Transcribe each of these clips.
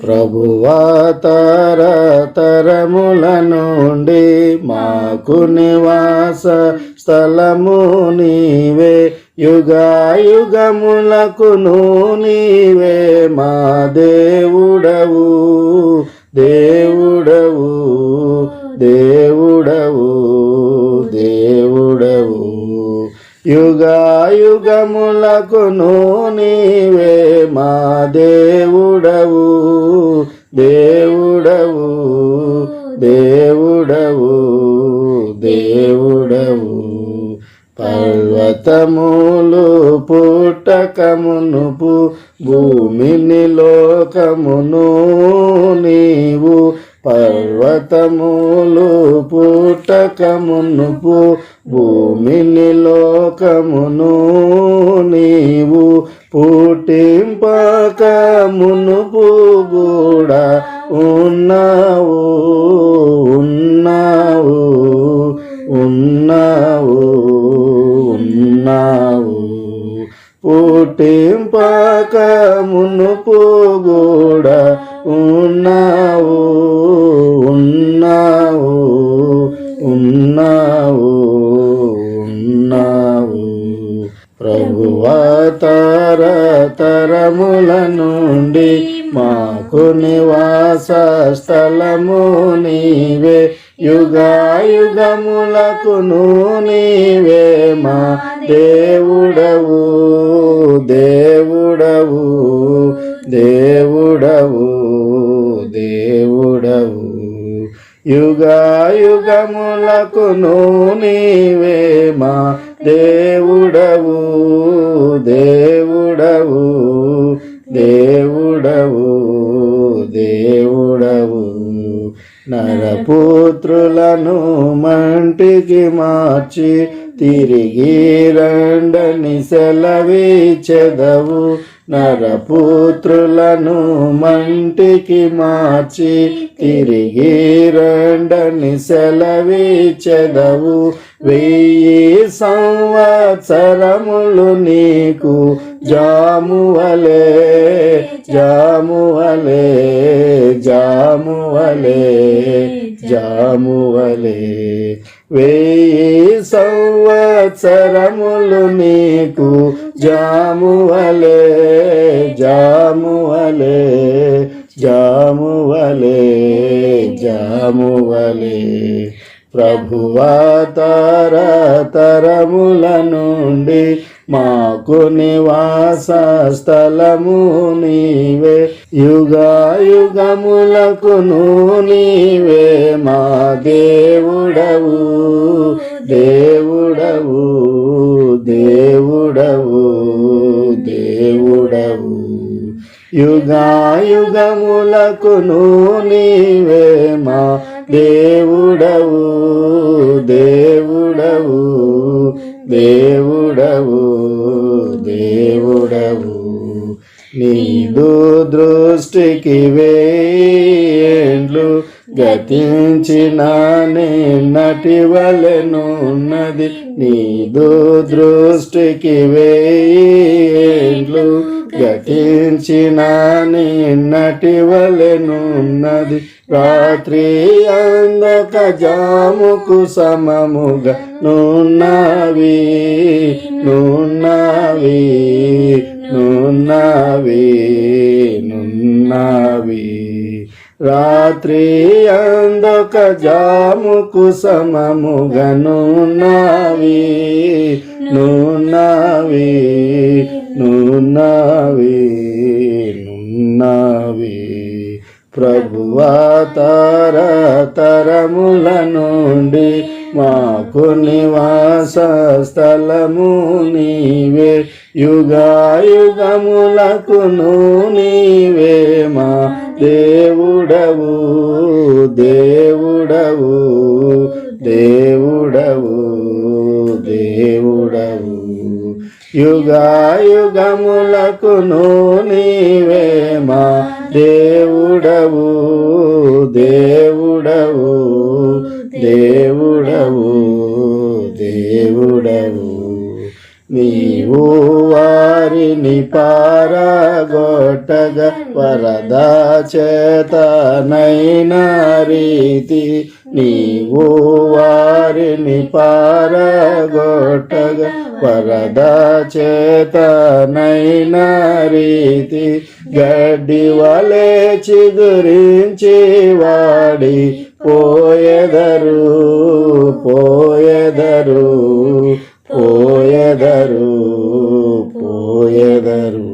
ప్రభువా తరతరముల నుండి మాకు నివాస స్థలము నీవే, యుగాయుగములకును నీవే మా దేవుడవు దేవుడవు దేవుడవు దేవుడవు, యుగాయుగములకును నీవే మా దేవుడవు దేవుడవు దేవుడవు దేవుడవు. పర్వతములు పుట్టకమునుపు భూమిని లోకమును నీవు, పర్వతములు పుట్టకమునుపు భూమిని లోకమును నీవు, పుట్టింపకమునుపు కూడా ఉన్నావు ఉన్నావు ఉన్నావు ఉన్నావు, పుట్టింపకమునుపు కూడా ఉన్నావు ఉన్నావు ఉన్నావు ఉన్నావు. ప్రభువా తరతరముల నుండి మాకు నివాస స్థలము నీవే, యుగాయుగములకును నీవే మా దేవుడవు దేవుడవు దేవుడవు దేవుడవు, యుగాయుగములకును నీవే మా దేవుడవు దేవుడవు దేవుడవు దేవుడవు. నరపుత్రులను మంటికి మార్చి తిరిగి రండని సెలవిచెదవు, నరపుత్రులను మంటికి మార్చి తిరిగి రండని సెలవిచెదవు, 1000 సంవత్సరములు నీకు జామువలే జామువలే జామువలే జామువలే, 1000 సంవత్సరములు నీకు జామువలే జామువలే జామువలే జామువలే. ప్రభువా తరతరముల నుండి మాకు నివాస స్థలము నీవే, యుగాయుగములకును నీవే మా దేవుడవు దేవుడవు దేవుడవు దేవుడవు, యుగాయుగములకును నీవే మా దేవుడవు దేవుడవు దేవుడవు దేవుడవు. నీదు దృష్టికి 1000 గతించిన నటివలెనున్నది, నీదు దృష్టికి 1000 గతించిన నటివలెనున్నది, రాత్రి అందక జాముకు సమముగా నున్నవి నున్నవి నున్నవి నున్నవి, రాత్రి అందక జాముకు సమముగా నున్నవి నున్నవి నున్నవి నున్నవి. ప్రభువా తరతరముల నుండి మాకు నివాస స్థలము నీవే, యుగాయుగములకును నీవే మా దేవుడవు దేవుడవు దేవుడవు దేవుడవు, యుగాయుగములకును నీవే మా దేవుడవు దేవుడవు దేవుడవు దేవుడవు. నీవు వారిని పారగొట్టగా వరద చేతనైన రీతి నీవు వారిని పారగొట్టగా వరద చేతనైన రీతి గడ్డి వలె చిగురించి వాడి పోయెదరు పోయెదరు పోయెదరు పోయెదరు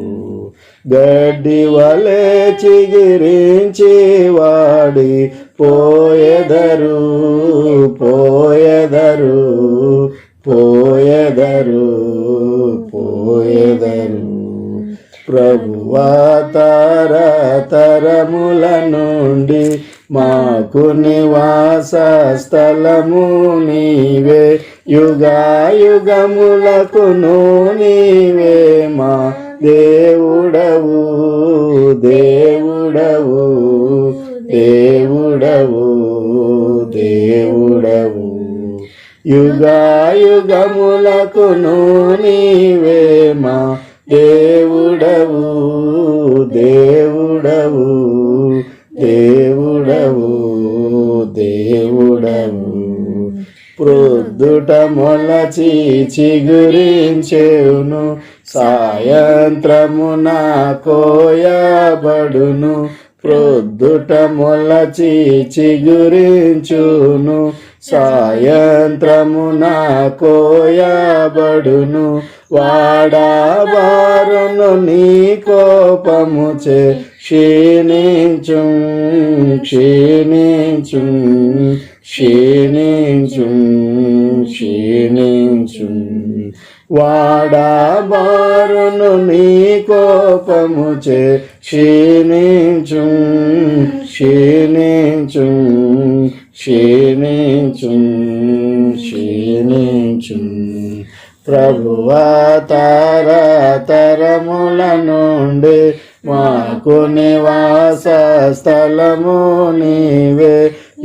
గడ్డి వలె చిగురించి వాడి పోయెదరు పోయెదరు పోయెదరు పోయెదరు ప్రభువా తరతరముల నుండి మాకు నివాస స్థలము నీవే యుగాయుగములకును నీవే మా దేవుడవు దేవుడవు దేవుడవు దేవుడవు యుగాయుగములకును నీవే మా దేవుడవు దేవుడవు దేవుడవు దేవుడవు ప్రొద్దుట మొలచి చిగురించెను సాయంత్రమున కోయబడును ప్రొద్దుట మొలచి చిగురించును సాయంత్రమున కోయబడును వాడబారును నీ కోపముచే క్షీణించు క్షీణించు క్షీణించు క్షీణించు వాడబారును నీ కోపముచే క్షీణించు క్షీణించు క్షీణించు క్షీణించు ప్రభువా తరతరముల నుండి మాకు నివాస స్థలము నీవే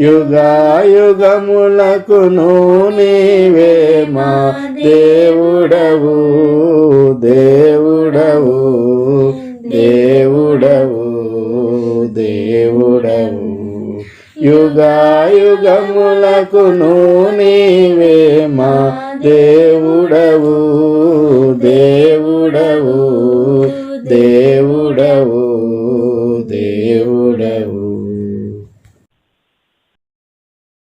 యుగాయుగములకును నీవే మా దేవుడవు దేవుడవు దేవుడవు దేవుడవు యుగాయుగములకును నీవే మా దేవుడవు దేవుడవు దేవుడవు